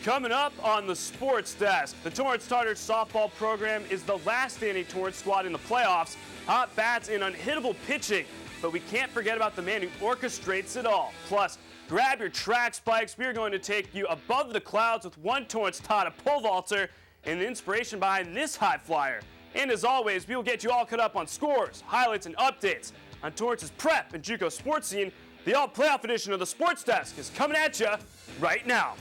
Coming up on the Sports Desk, the Torrance Tartars softball program is the last standing Torrance squad in the playoffs. Hot bats and unhittable pitching, but we can't forget about the man who orchestrates it all. Plus, grab your track spikes. We are going to take you above the clouds with one Torrance Tata pole vaulter and the inspiration behind this high flyer. And as always, we will get you all caught up on scores, highlights, and updates on Torrance's prep and JUCO sports scene. The all-playoff edition of the Sports Desk is coming at you right now.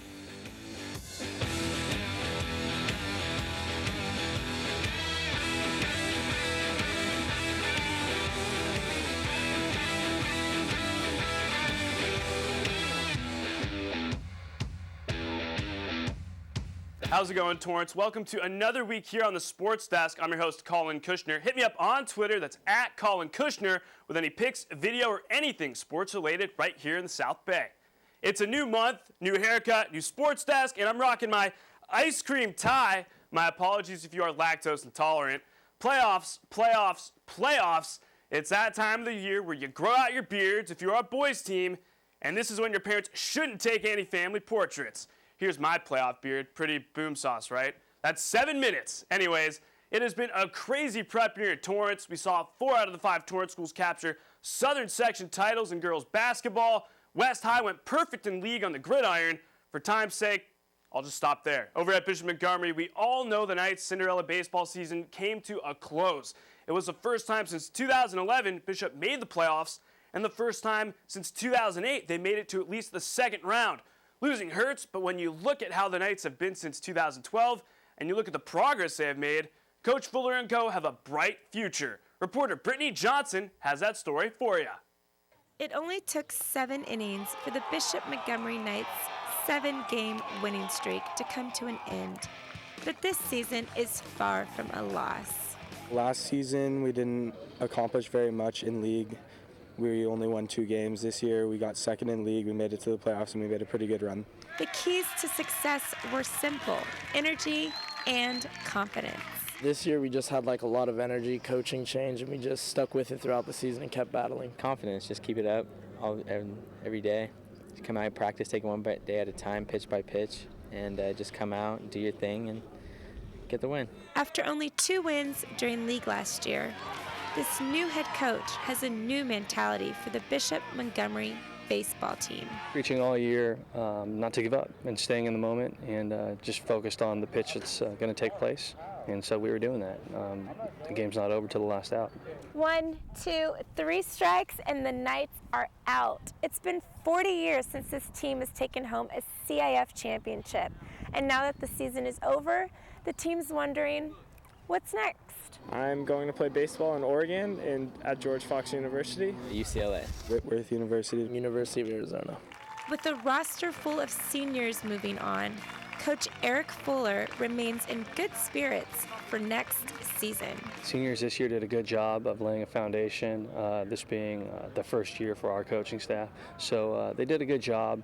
How's it going, Torrance? Welcome to another week here on the Sports Desk. I'm your host, Collin Kushner. Hit me up on Twitter. That's at Collin Kushner with any pics, video, or anything sports-related right here in the South Bay. It's a new month, new haircut, new Sports Desk, and I'm rocking my ice cream tie. My apologies if you are lactose intolerant. Playoffs. It's that time of the year where you grow out your beards if you're a boys team, and this is when your parents shouldn't take any family portraits. Here's my playoff beard. Pretty boom sauce, right? That's 7 minutes. Anyways, it has been a crazy prep year at Torrance. We saw 4 out of the 5 Torrance schools capture Southern Section titles in girls basketball. West High went perfect in league on the gridiron. For time's sake, I'll just stop there. Over at Bishop Montgomery, we all know the Knights' Cinderella baseball season came to a close. It was the first time since 2011 Bishop made the playoffs, and the first time since 2008 they made it to at least the second round. Losing hurts, but when you look at how the Knights have been since 2012, and you look at the progress they have made, Coach Fuller and co. have a bright future. Reporter Brittany Johnson has that story for you. It only took 7 innings for the Bishop Montgomery Knights' 7-game winning streak to come to an end. But this season is far from a loss. Last season, we didn't accomplish very much in league. We only won 2 games. This year we got second in league, we made it to the playoffs, and we made a pretty good run. The keys to success were simple: energy and confidence. This year we just had a lot of energy, coaching change, and we just stuck with it throughout the season and kept battling. Confidence, just keep it up every day. Just come out, practice, take it one day at a time, pitch by pitch, and just come out and do your thing and get the win. After only 2 wins during league last year, this new head coach has a new mentality for the Bishop Montgomery baseball team. Preaching all year not to give up and staying in the moment and just focused on the pitch that's going to take place. And so we were doing that. The game's not over till the last out. 1, 2, 3 strikes and the Knights are out. It's been 40 years since this team has taken home a CIF championship. And now that the season is over, the team's wondering, what's next? I'm going to play baseball in Oregon and at George Fox University. UCLA. Whitworth University. University of Arizona. With a roster full of seniors moving on, Coach Eric Fuller remains in good spirits for next season. Seniors this year did a good job of laying a foundation, this being the first year for our coaching staff. So they did a good job,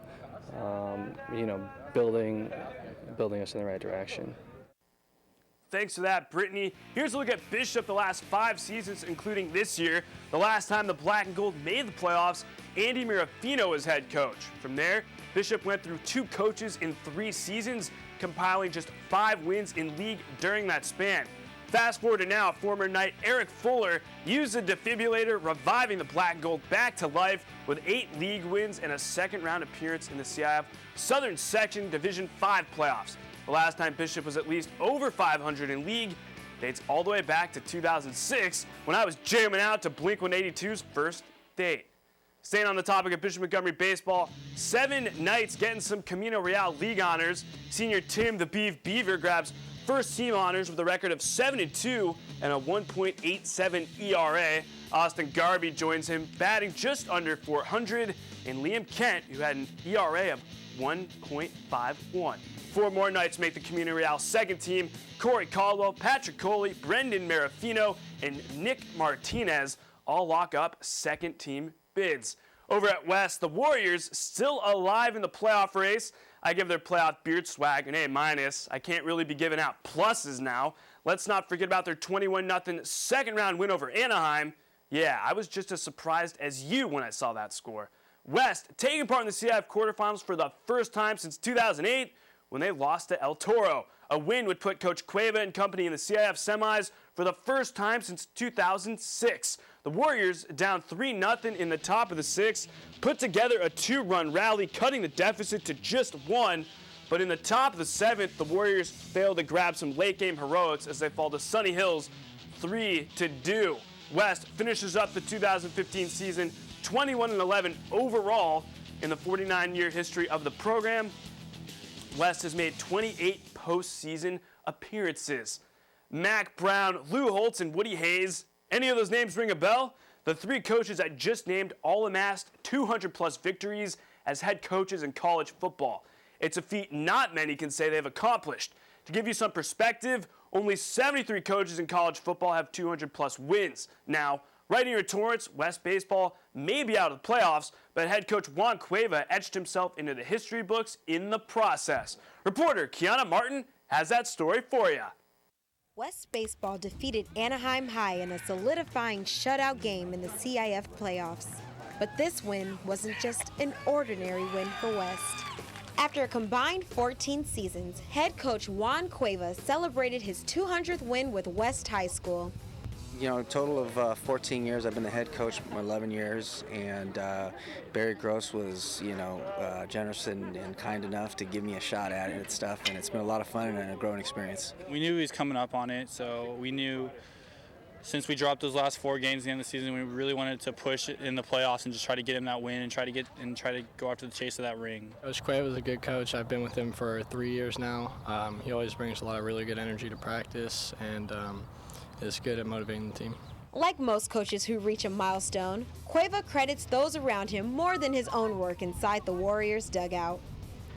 building us in the right direction. Thanks for that, Brittany. Here's a look at Bishop the last 5 seasons, including this year. The last time the Black and Gold made the playoffs, Andy Mirafino was head coach. From there, Bishop went through 2 coaches in 3 seasons, compiling just 5 wins in league during that span. Fast forward to now, former Knight Eric Fuller used the defibrillator, reviving the Black and Gold back to life with 8 league wins and a second-round appearance in the CIF Southern Section Division 5 playoffs. The last time Bishop was at least over 500 in league dates all the way back to 2006 when I was jamming out to Blink-182's first date. Staying on the topic of Bishop Montgomery baseball, 7 Knights getting some Camino Real League honors. Senior Tim the Beef Beaver grabs first team honors with a record of 7-2 and a 1.87 ERA. Austin Garvey joins him batting just under 400, and Liam Kent, who had an ERA of 1.51. 4 more Knights make the Camino Real second team. Corey Caldwell, Patrick Coley, Brendan Marifino, and Nick Martinez all lock up second team bids. Over at West, the Warriors still alive in the playoff race. I give their playoff beard swag an A-. I can't really be giving out pluses now. Let's not forget about their 21-0 second-round win over Anaheim. Yeah, I was just as surprised as you when I saw that score. West taking part in the CIF quarterfinals for the first time since 2008. when they lost to El Toro. A win would put Coach Cueva and company in the CIF semis for the first time since 2006. The Warriors, down 3-0 in the top of the sixth, put together a 2-run rally, cutting the deficit to just 1. But in the top of the seventh, the Warriors failed to grab some late-game heroics as they fall to Sunny Hills 3-2. West finishes up the 2015 season 21-11 overall in the 49-year history of the program. West has made 28 postseason appearances. Mac Brown, Lou Holtz, and Woody Hayes. Any of those names ring a bell? The three coaches I just named all amassed 200-plus victories as head coaches in college football. It's a feat not many can say they've accomplished. To give you some perspective, only 73 coaches in college football have 200-plus wins. Now, right here at Torrance, West baseball may be out of the playoffs, but head coach Juan Cueva etched himself into the history books in the process. Reporter Kiana Martin has that story for you. West baseball defeated Anaheim High in a solidifying shutout game in the CIF playoffs. But this win wasn't just an ordinary win for West. After a combined 14 seasons, head coach Juan Cueva celebrated his 200th win with West High School. You know, a total of 14 years. I've been the head coach for 11 years, and Barry Gross was, generous and kind enough to give me a shot at it and stuff, and it's been a lot of fun and a growing experience. We knew he was coming up on it, so we knew since we dropped those last 4 games at the end of the season, we really wanted to push it in the playoffs and just try to get him that win and try to go after the chase of that ring. Coach Cueva was a good coach. I've been with him for 3 years now. He always brings a lot of really good energy to practice, and is good at motivating the team. Like most coaches who reach a milestone, Cueva credits those around him more than his own work inside the Warriors dugout.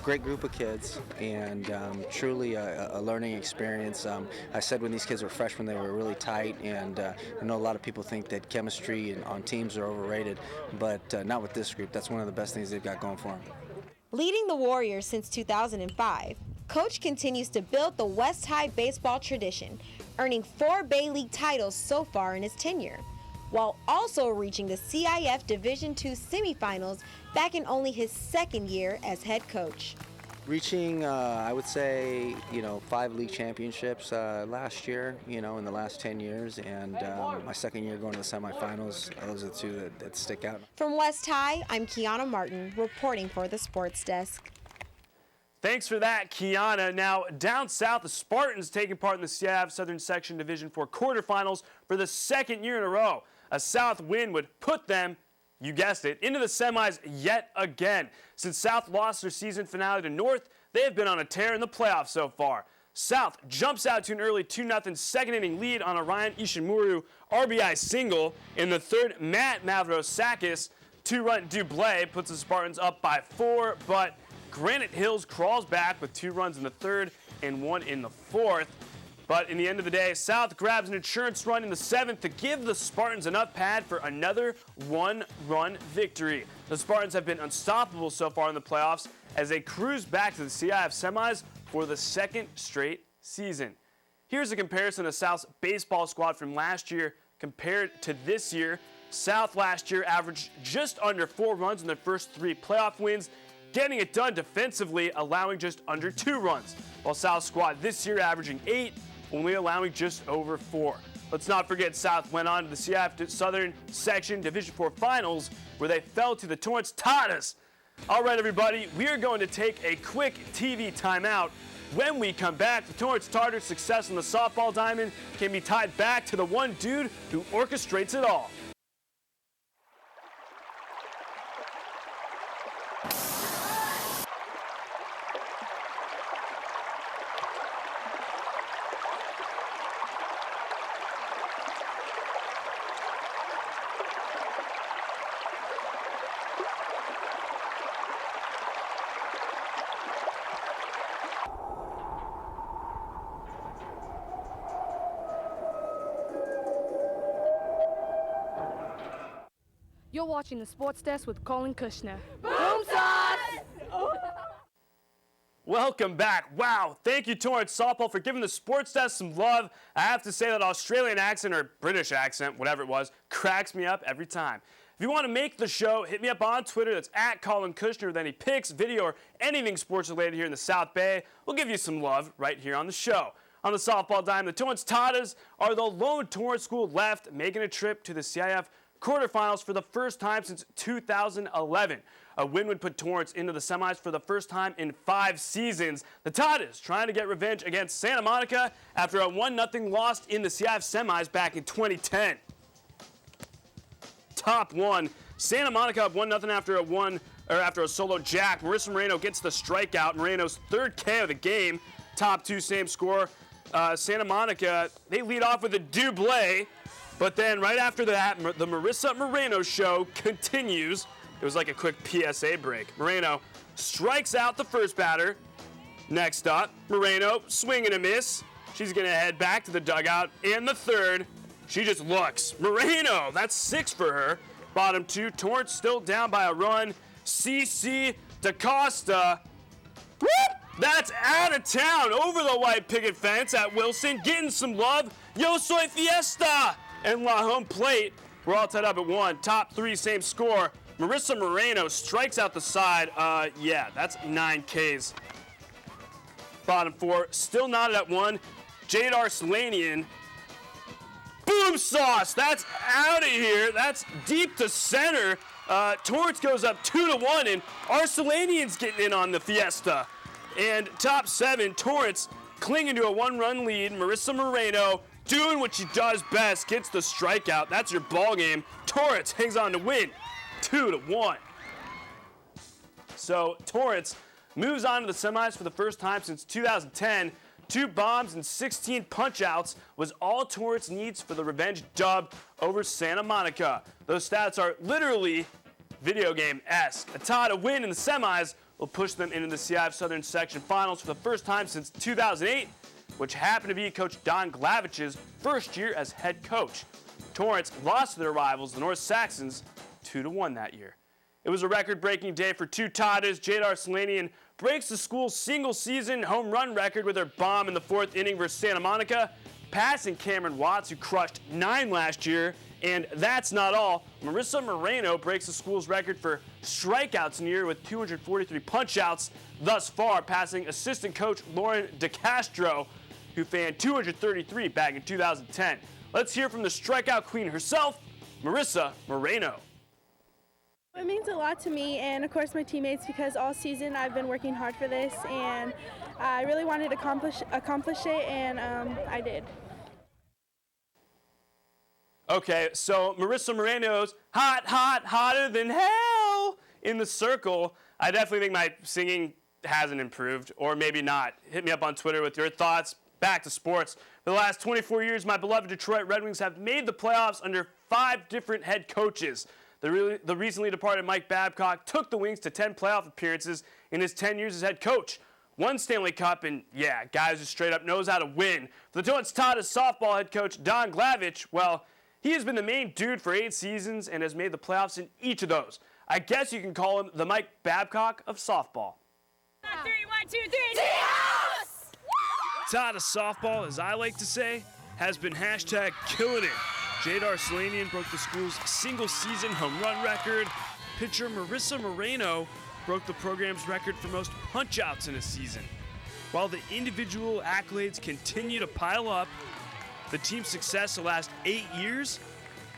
Great group of kids, and truly a learning experience. I said when these kids were freshmen, they were really tight, and I know a lot of people think that chemistry on teams are overrated, but not with this group. That's one of the best things they've got going for them. Leading the Warriors since 2005, Coach continues to build the West High baseball tradition, earning 4 Bay League titles so far in his tenure, while also reaching the CIF Division II semifinals back in only his 2nd year as head coach. Reaching, I would say, 5 league championships last year, in the last 10 years, and my 2nd year going to the semifinals. Those are the two that stick out. From West High, I'm Kiana Martin, reporting for the Sports Desk. Thanks for that, Kiana. Now, down south, the Spartans taking part in the CIF Southern Section Division IV quarterfinals for the 2nd year in a row. A South win would put them, you guessed it, into the semis yet again. Since South lost their season finale to North, they have been on a tear in the playoffs so far. South jumps out to an early 2-0 second-inning lead on a Ryan Ishimuru RBI single. In the third, Matt Mavros-Sakis 2-run double puts the Spartans up by 4, but Granite Hills crawls back with 2 runs in the third and 1 in the fourth. But in the end of the day, South grabs an insurance run in the 7th to give the Spartans enough pad for another 1-run victory. The Spartans have been unstoppable so far in the playoffs as they cruise back to the CIF semis for the 2nd straight season. Here's a comparison of South's baseball squad from last year compared to this year. South last year averaged just under 4 runs in their first 3 playoff wins, getting it done defensively, allowing just under 2 runs, while South's squad this year averaging 8, only allowing just over 4. Let's not forget South went on to the CIF Southern Section Division IV Finals, where they fell to the Torrance Tartars. All right, everybody, we are going to take a quick TV timeout. When we come back, the Torrance Tartars' success on the softball diamond can be tied back to the one dude who orchestrates it all. You're watching the Sports Desk with Collin Kushner. Boom sauce! Welcome back. Wow, thank you, Torrance Softball, for giving the Sports Desk some love. I have to say that Australian accent or British accent, whatever it was, cracks me up every time. If you want to make the show, hit me up on Twitter. That's at Collin Kushner with any pics, video, or anything sports related here in the South Bay. We'll give you some love right here on the show. On the softball dime, the Torrance Tartars are the lone Torrance school left making a trip to the CIF quarterfinals for the first time since 2011. A win would put Torrance into the semis for the first time in 5 seasons. The Tartars trying to get revenge against Santa Monica after a 1-0 loss in the CIF semis back in 2010. Top 1. Santa Monica up 1-0 after a solo jack. Marissa Moreno gets the strikeout. Moreno's 3rd K of the game. Top 2, same score. Santa Monica, they lead off with a double, but then right after that, the Marissa Moreno show continues. It was like a quick PSA break. Moreno strikes out the first batter. Next up, Moreno, swing and a miss. She's gonna head back to the dugout. And the third, she just looks. Moreno, that's 6 for her. Bottom 2, Torrance still down by a run. CC DaCosta, whoop! That's out of town over the white picket fence at Wilson, getting some love. Yo soy fiesta! And La Home plate, we're all tied up at 1. Top 3, same score. Marissa Moreno strikes out the side. Yeah, that's 9 Ks. Bottom 4, still knotted at 1. Jade Arslanian. Boom sauce, that's out of here. That's deep to center. Torrance goes up 2-1, and Arslanian's getting in on the fiesta. And top 7, Torrance clinging to a 1-run lead. Marissa Moreno doing what she does best, gets the strikeout. That's your ball game. Torrance hangs on to win 2-1. So Torrance moves on to the semis for the first time since 2010. 2 bombs and 16 punch-outs was all Torrance needs for the revenge dub over Santa Monica. Those stats are literally video game-esque. A tie to win in the semis will push them into the CIF Southern Section Finals for the first time since 2008, which happened to be Coach Don Glavich's first year as head coach. Torrance lost to their rivals, the North Saxons, 2-1 that year. It was a record-breaking day for 2 Tartars. Jade Arslanian breaks the school's single-season home run record with her bomb in the 4th inning versus Santa Monica, passing Cameron Watts, who crushed 9 last year. And that's not all. Marissa Moreno breaks the school's record for strikeouts in the year with 243 punch-outs thus far, passing assistant coach Lauren DeCastro, who fanned 233 back in 2010. Let's hear from the strikeout queen herself, Marissa Moreno. It means a lot to me and, of course, my teammates, because all season I've been working hard for this, and I really wanted to accomplish it, and I did. Okay, so Marissa Moreno's hotter than hell in the circle. I definitely think my singing hasn't improved, or maybe not. Hit me up on Twitter with your thoughts. Back to sports. For the last 24 years, my beloved Detroit Red Wings have made the playoffs under 5 different head coaches. The recently departed Mike Babcock took the Wings to 10 playoff appearances in his 10 years as head coach. 1 Stanley Cup, and yeah, guys who straight up knows how to win. For the Torrance Tartars softball head coach Don Glavich, well, he has been the main dude for 8 seasons and has made the playoffs in each of those. I guess you can call him the Mike Babcock of softball. 3, 1, 2, 3, House! Tartars softball, as I like to say, has been hashtag killing it. Jade Arslanian broke the school's single-season home run record. Pitcher Marissa Moreno broke the program's record for most punch-outs in a season. While the individual accolades continue to pile up, the team's success the last 8 years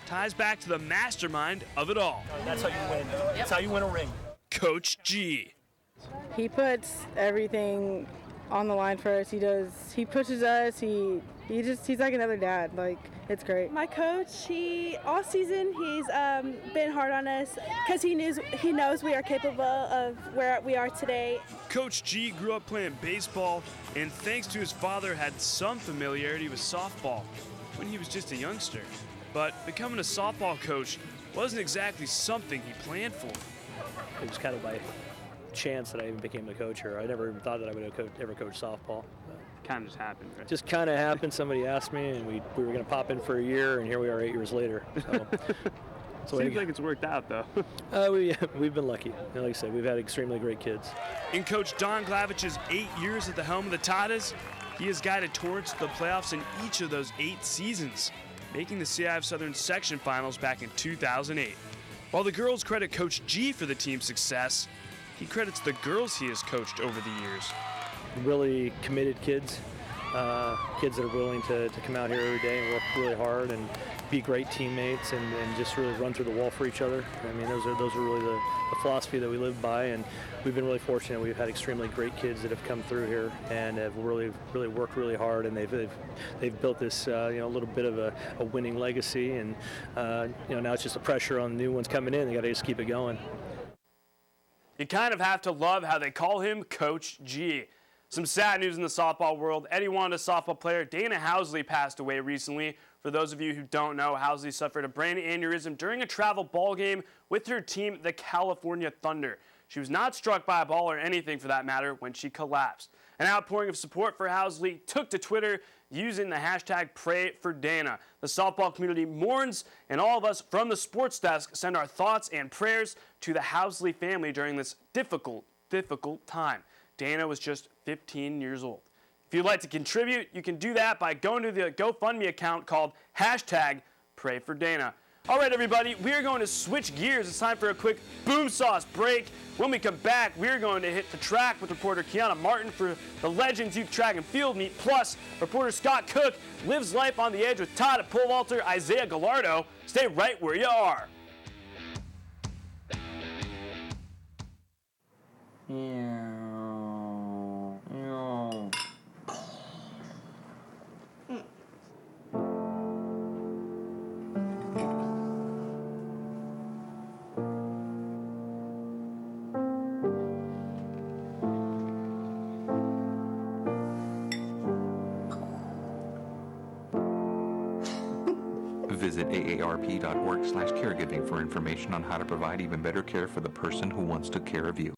ties back to the mastermind of it all. That's how you win. That's how you win a ring. Coach G. He puts everything on the line for us. He pushes us. He's like another dad. Like, it's great. My coach, all season he's been hard on us because he knows we are capable of where we are today. Coach G grew up playing baseball, and thanks to his father, had some familiarity with softball when he was just a youngster. But becoming a softball coach wasn't exactly something he planned for. It was kind of by chance that I even became a coach here. I never even thought that I would ever coach softball. Kind of just happened, right? Just kind of happened. Somebody asked me, and we were going to pop in for a year, and here we are 8 years later. So Seems like it's worked out, though. We've been lucky. Like I said, we've had extremely great kids. In Coach Don Glavich's 8 years at the helm of the Tartars, he has guided Torrance to the playoffs in each of those 8 seasons, making the CIF Southern Section Finals back in 2008. While the girls credit Coach G for the team's success, he credits the girls he has coached over the years. Really committed kids, kids that are willing to come out here every day and work really hard and be great teammates and just really run through the wall for each other. I mean, those are really the philosophy that we live by, and we've been really fortunate. We've had extremely great kids that have come through here and have really worked really hard, and they've built this a little bit of a winning legacy, and now it's just the pressure on the new ones coming in. They got to just keep it going. You kind of have to love how they call him Coach G. Some sad news in the softball world. Eddie Wanda softball player Dana Housley passed away recently. For those of you who don't know, Housley suffered a brain aneurysm during a travel ball game with her team, the California Thunder. She was not struck by a ball or anything for that matter when she collapsed. An outpouring of support for Housley took to Twitter using the hashtag #PrayForDana. The softball community mourns, and all of us from the Sports Desk send our thoughts and prayers to the Housley family during this difficult time. Dana was just 15 years old. If you'd like to contribute, you can do that by going to the GoFundMe account called #PrayForDana. All right, everybody, we're going to switch gears. It's time for a quick boom sauce break. When we come back, we're going to hit the track with reporter Kiana Martin for the Legends Youth Track and Field Meet. Plus, reporter Scott Cook lives life on the edge with Todd at pole vaulter Isaiah Gallardo. Stay right where you are. Visit aarp.org/caregiving for information on how to provide even better care for the person who wants to care of you.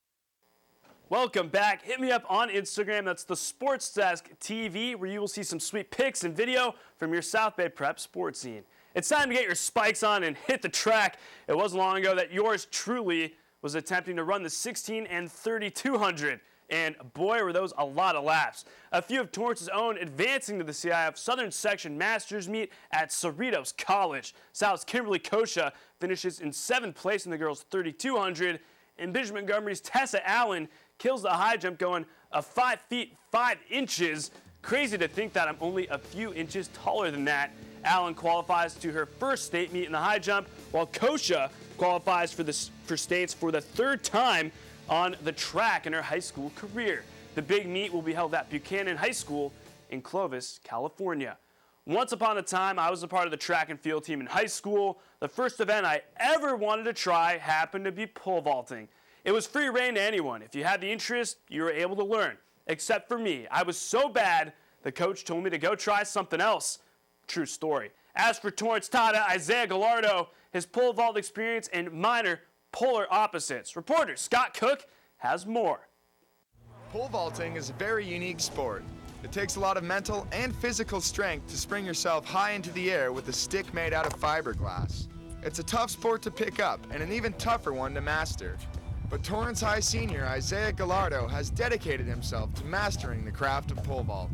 Welcome back. Hit me up on Instagram. That's the Sports Desk TV, where you will see some sweet pics and video from your South Bay Prep sports scene. It's time to get your spikes on and hit the track. It wasn't long ago that yours truly was attempting to run the 16 and 3200. And boy, were those a lot of laps. A few of Torrance's own advancing to the CIF Southern Section Masters meet at Cerritos College. South's Kimberly Kosha finishes in 7th place in the girls' 3200, and Bishop Montgomery's Tessa Allen kills the high jump going 5 feet 5 inches. Crazy to think that I'm only a few inches taller than that. Allen qualifies to her first state meet in the high jump, while Kosha qualifies for states for the 3rd time on the track in her high school career. The big meet will be held at Buchanan High School in Clovis, California. Once upon a time, I was a part of the track and field team in high school. The first event I ever wanted to try happened to be pole vaulting. It was free reign to anyone. If you had the interest, you were able to learn. Except for me. I was so bad, the coach told me to go try something else. True story. As for Torrance Tada, Isaiah Gallardo, his pole vault experience and mine are polar opposites. Reporter Scott Cook has more. Pole vaulting is a very unique sport. It takes a lot of mental and physical strength to spring yourself high into the air with a stick made out of fiberglass. It's a tough sport to pick up and an even tougher one to master. But Torrance High senior Isaiah Gallardo has dedicated himself to mastering the craft of pole vault.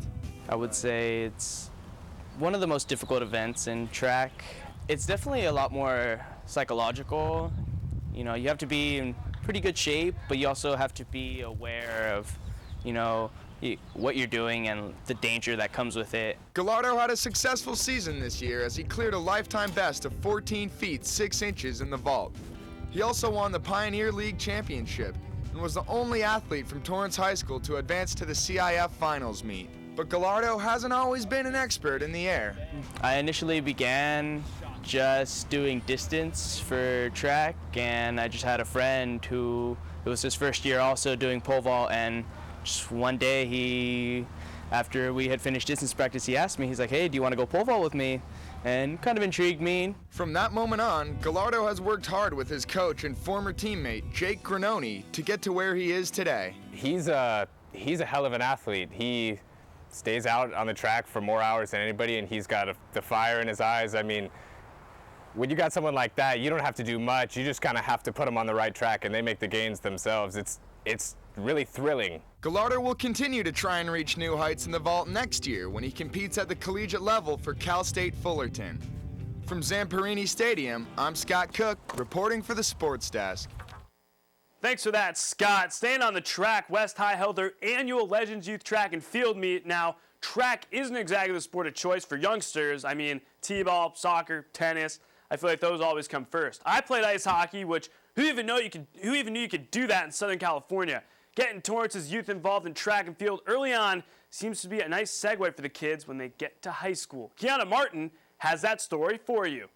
I would say it's one of the most difficult events in track. It's definitely a lot more psychological. You know, you have to be in pretty good shape, but you also have to be aware of, what you're doing and the danger that comes with it. Gallardo had a successful season this year as he cleared a lifetime best of 14 feet 6 inches in the vault. He also won the Pioneer League Championship and was the only athlete from Torrance High School to advance to the CIF Finals meet. But Gallardo hasn't always been an expert in the air. I initially began just doing distance for track, and I just had a friend who, it was his first year also doing pole vault, and just one day after we had finished distance practice, he asked me, he's like, hey, do you want to go pole vault with me? And kind of intrigued me. From that moment on, Gallardo has worked hard with his coach and former teammate, Jake Granoni, to get to where he is today. He's a hell of an athlete. He stays out on the track for more hours than anybody, and he's got the fire in his eyes. I mean, when you got someone like that, you don't have to do much. You just kind of have to put them on the right track, and they make the gains themselves. It's really thrilling. Gallardo will continue to try and reach new heights in the vault next year when he competes at the collegiate level for Cal State Fullerton. From Zamperini Stadium, I'm Scott Cook, reporting for the Sports Desk. Thanks for that, Scott. Staying on the track, West High held their annual Legends Youth Track and Field meet. Now, track isn't exactly the sport of choice for youngsters. I mean, t-ball, soccer, tennis. I feel like those always come first. I played ice hockey, which who even knew you could do that in Southern California? Getting Torrance's youth involved in track and field early on seems to be a nice segue for the kids when they get to high school. Kiana Martin has that story for you.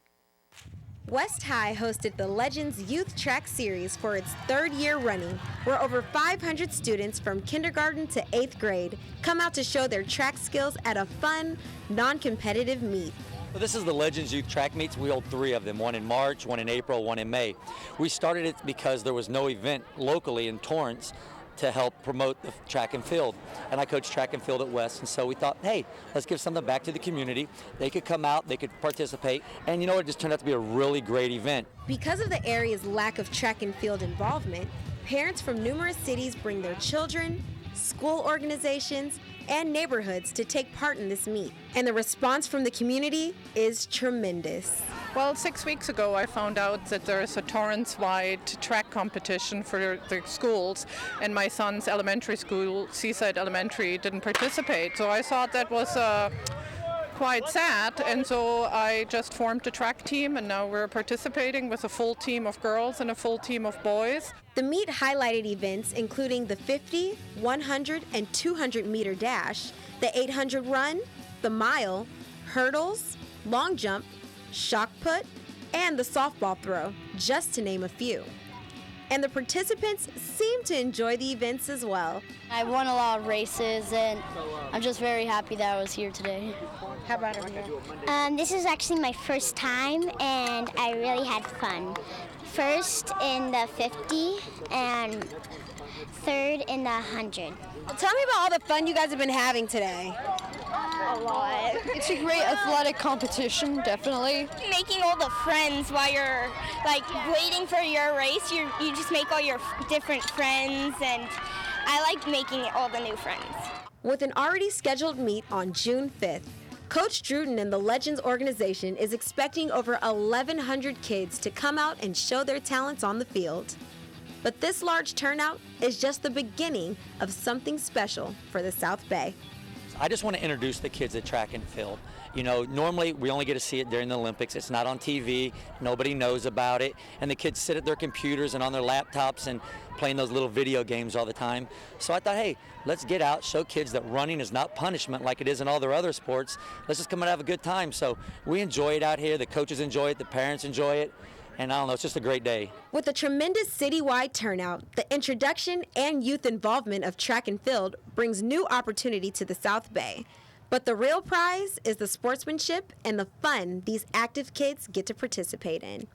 West High hosted the Legends Youth Track Series for its third year running, where over 500 students from kindergarten to 8th grade come out to show their track skills at a fun, non-competitive meet. Well, this is the Legends Youth Track Meets. We hold 3 of them, one in March, one in April, one in May. We started it because there was no event locally in Torrance to help promote the track and field. And I coach track and field at West, and so we thought, hey, let's give something back to the community. They could come out, they could participate, and you know, it just turned out to be a really great event. Because of the area's lack of track and field involvement, parents from numerous cities bring their children, school organizations, and neighborhoods to take part in this meet. And the response from the community is tremendous. Well, 6 weeks ago I found out that there is a Torrance-wide track competition for the schools, and my son's elementary school, Seaside Elementary, didn't participate. So I thought that was quite sad, and so I just formed a track team, and now we're participating with a full team of girls and a full team of boys. The meet highlighted events including the 50, 100, and 200 meter dash, the 800 run, the mile, hurdles, long jump, shot put, and the softball throw, just to name a few. And the participants seem to enjoy the events as well. I won a lot of races, and I'm just very happy that I was here today. How about Amanda? This is actually my first time, and I really had fun. First in the 50 and third in the 100. Tell me about all the fun you guys have been having today. A lot. It's a great athletic competition, definitely. Making all the friends while you're like waiting for your race, you just make all your different friends, and I like making all the new friends. With an already scheduled meet on June 5th, Coach Druten and the Legends organization is expecting over 1,100 kids to come out and show their talents on the field. But this large turnout is just the beginning of something special for the South Bay. I just want to introduce the kids at track and field. You know, normally we only get to see it during the Olympics. It's not on TV. Nobody knows about it. And the kids sit at their computers and on their laptops and playing those little video games all the time. So I thought, hey, let's get out, show kids that running is not punishment like it is in all their other sports. Let's just come and have a good time. So we enjoy it out here. The coaches enjoy it. The parents enjoy it. And I don't know, it's just a great day. With a tremendous citywide turnout, the introduction and youth involvement of track and field brings new opportunity to the South Bay. But the real prize is the sportsmanship and the fun these active kids get to participate in.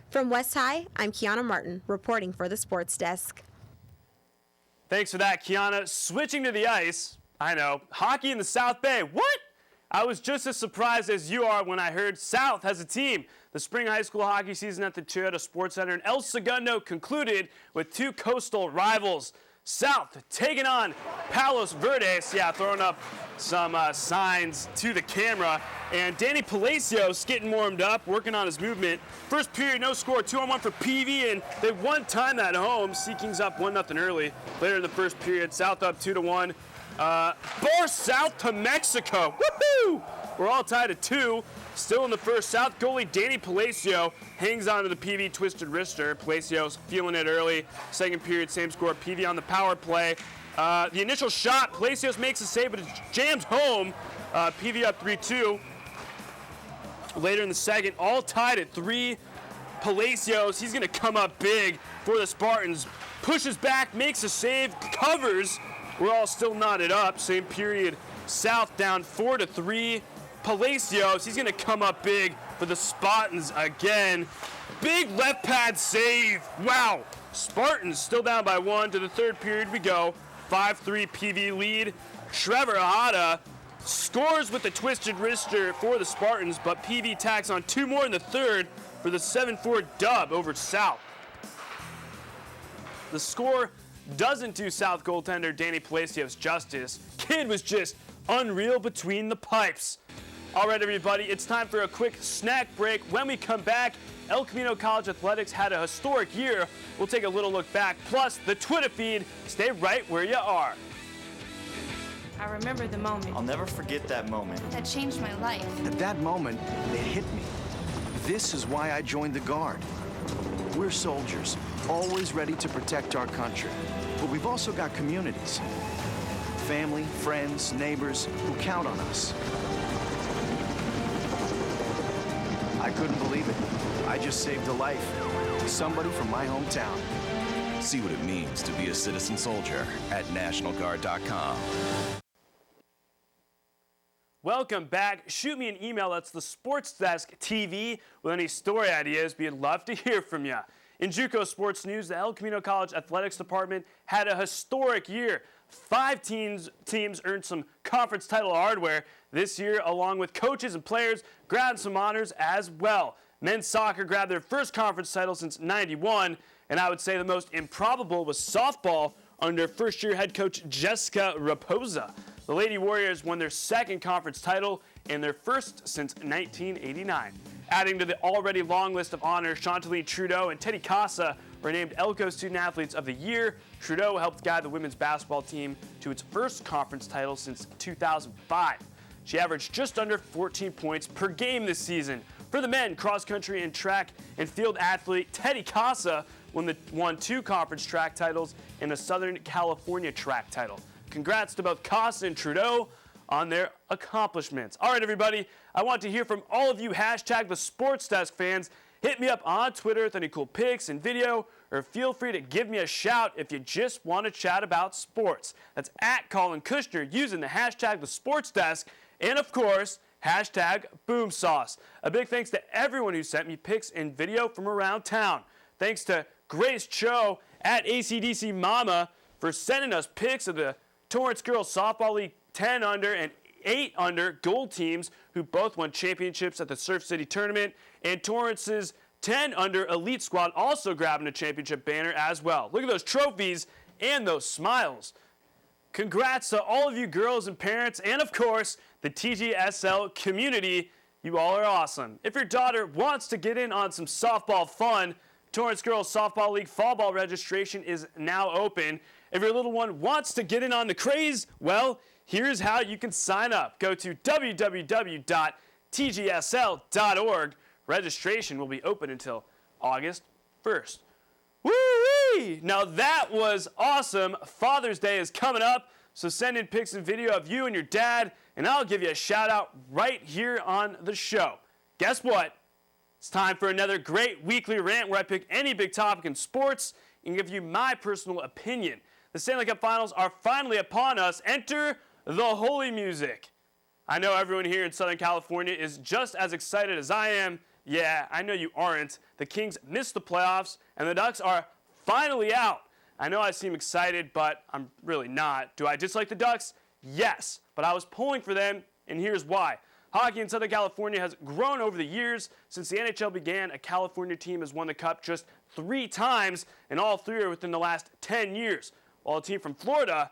From West High, I'm Kiana Martin, reporting for the Sports Desk. Thanks for that, Kiana. Switching to the ice, I know, hockey in the South Bay, what? I was just as surprised as you are when I heard South has a team. The spring high school hockey season at the Cerritos Sports Center in El Segundo concluded with 2 coastal rivals. South taking on Palos Verdes, throwing up some signs to the camera. And Danny Palacios getting warmed up, working on his movement. First period, no score, 2-on-1 for PV, and they one time at home. Sea Kings up 1-0 early. Later in the first period, South up 2-1. Bar South to Mexico. Woohoo! We're all tied at 2. Still in the first, South goalie Danny Palacio hangs on to the PV twisted wrister. Palacios feeling it early. Second period, same score. PV on the power play. The initial shot, Palacios makes a save, but it jams home. PV up 3-2. Later in the second, all tied at 3. Palacios, he's going to come up big for the Spartans. Pushes back, makes a save, covers. We're all still knotted up. Same period, South down 4-3. Palacios, he's going to come up big for the Spartans again. Big left pad save. Wow. Spartans still down by 1. To the third period we go. 5-3 PV lead. Trevor Hada scores with the twisted wrister for the Spartans, but PV tacks on 2 more in the third for the 7-4 dub over South. The score doesn't do South goaltender Danny Palacios justice. Kid was just unreal between the pipes. All right, everybody, it's time for a quick snack break. When we come back, El Camino College Athletics had a historic year. We'll take a little look back, plus the Twitter feed. Stay right where you are. I remember the moment. I'll never forget that moment. That changed my life. At that moment, it hit me. This is why I joined the Guard. We're soldiers, always ready to protect our country. But we've also got communities. Family, friends, neighbors who count on us. I couldn't believe it. I just saved a life. Somebody from my hometown. See what it means to be a citizen soldier at NationalGuard.com. Welcome back. Shoot me an email. That's the SportsDesk TV with any story ideas. We'd love to hear from you. In JUCO sports news, the El Camino College Athletics Department had a historic year. 5 teams earned some conference title hardware this year, along with coaches and players grabbed some honors as well. Men's soccer grabbed their first conference title since '91, and I would say the most improbable was softball under first-year head coach Jessica Raposa. The Lady Warriors won their second conference title and their first since 1989. Adding to the already long list of honors, Chantaline Trudeau and Teddy Casa were named ELCO Student Athletes of the Year. Trudeau helped guide the women's basketball team to its first conference title since 2005. She averaged just under 14 points per game this season. For the men, cross country and track and field athlete Teddy Casa won 2 conference track titles and a Southern California track title. Congrats to both Casa and Trudeau on their accomplishments. All right, everybody, I want to hear from all of you hashtag the SportsDesk fans. Hit me up on Twitter with any cool pics and video, or feel free to give me a shout if you just want to chat about sports. That's at Collin Kushner using the hashtag the SportsDesk, and of course, hashtag BoomSauce. A big thanks to everyone who sent me pics and video from around town. Thanks to Grace Cho at ACDC Mama for sending us pics of the Torrance Girls Softball League 10 under and 8 under gold teams who both won championships at the Surf City Tournament, and Torrance's 10 under elite squad also grabbing a championship banner as well. Look at those trophies and those smiles. Congrats to all of you girls and parents, and of course, the TGSL community. You all are awesome. If your daughter wants to get in on some softball fun, Torrance Girls Softball League fall ball registration is now open. If your little one wants to get in on the craze, well, here's how you can sign up. Go to www.tgsl.org. Registration will be open until August 1st. Woo-wee! Now that was awesome. Father's Day is coming up, so send in pics and video of you and your dad, and I'll give you a shout out right here on the show. Guess what? It's time for another great weekly rant where I pick any big topic in sports and give you my personal opinion. The Stanley Cup Finals are finally upon us. Enter the holy music. I know everyone here in Southern California is just as excited as I am. Yeah, I know you aren't. The Kings missed the playoffs, and the Ducks are finally out. I know I seem excited, but I'm really not. Do I dislike the Ducks? Yes, but I was pulling for them, and here's why. Hockey in Southern California has grown over the years. Since the NHL began, a California team has won the Cup just 3 times, and all 3 are within the last 10 years. While a team from Florida,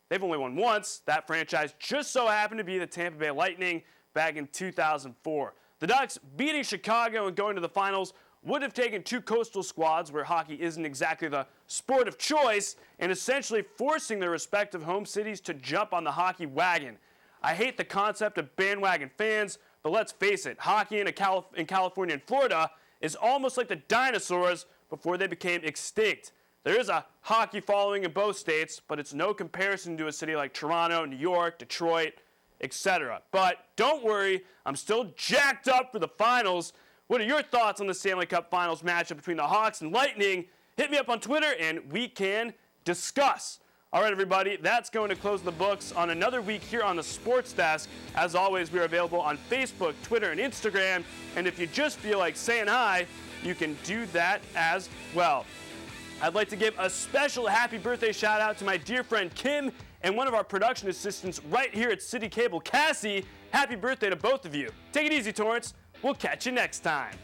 they've only won once. That franchise just so happened to be the Tampa Bay Lightning back in 2004. The Ducks beating Chicago and going to the finals would have taken 2 coastal squads where hockey isn't exactly the sport of choice and essentially forcing their respective home cities to jump on the hockey wagon. I hate the concept of bandwagon fans, but let's face it, hockey in California and Florida is almost like the dinosaurs before they became extinct. There is a hockey following in both states, but it's no comparison to a city like Toronto, New York, Detroit, etc. But don't worry, I'm still jacked up for the finals. What are your thoughts on the Stanley Cup Finals matchup between the Hawks and Lightning? Hit me up on Twitter and we can discuss. All right, everybody, that's going to close the books on another week here on the Sports Desk. As always, we are available on Facebook, Twitter, and Instagram. And if you just feel like saying hi, you can do that as well. I'd like to give a special happy birthday shout out to my dear friend Kim and one of our production assistants right here at CitiCABLE, Cassie. Happy birthday to both of you. Take it easy, Torrance. We'll catch you next time.